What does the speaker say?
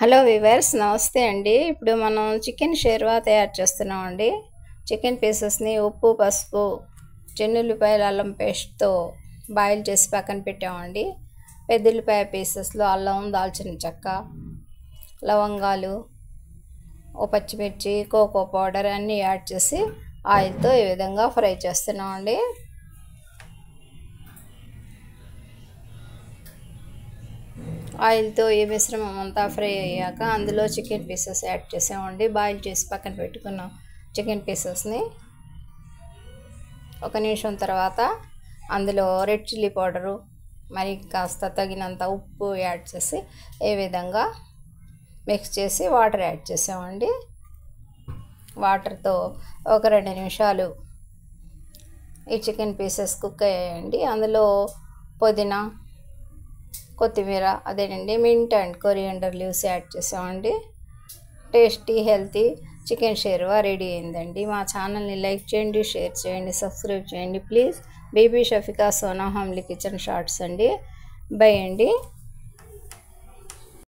Hello viewers, నమస్తే అండి. ఇప్పుడు మనం చికెన్ షేర్వా తయారు చేస్తున్నామండి. చికెన్ పీసెస్ని ఉప్పు, పసుపు, చెన్నుల్లిపాయల అల్లం పేస్ట్తో బాయిల్ చేసి పక్కన పెట్టామండి. పెద్దల్లిపాయ పీసెస్లో అల్లం, దాల్చిన చెక్క, లవంగాలు, ఓ పచ్చిమిర్చి, కోకో పౌడర్ అన్నీ యాడ్ చేసి ఆయిల్తో ఈ విధంగా ఫ్రై చేస్తున్నామండి. ఆయిల్తో ఈ మిశ్రమం అంతా ఫ్రై అయ్యాక అందులో చికెన్ పీసెస్ యాడ్ చేసామండి. బాయిల్ చేసి పక్కన పెట్టుకున్నాం చికెన్ పీసెస్ని. ఒక నిమిషం తర్వాత అందులో రెడ్ చిల్లీ పౌడరు, మరి కాస్త తగినంత ఉప్పు యాడ్ చేసి ఈ విధంగా మిక్స్ చేసి వాటర్ యాడ్ చేసామండి. వాటర్తో ఒక 2 నిమిషాలు ఈ చికెన్ పీసెస్ కుక్ అయ్యాయండి. అందులో పుదీనా, కొత్తిమీర, అదేనండి mint and coriander leaves add చేసామండి. Tasty healthy chicken shorba ready అయిందండి. మా ఛానల్ని లైక్ చేయండి, షేర్ చేయండి, సబ్స్క్రైబ్ చేయండి please. Bibi Shafika Sona homely kitchen shorts అండి. బై అండి.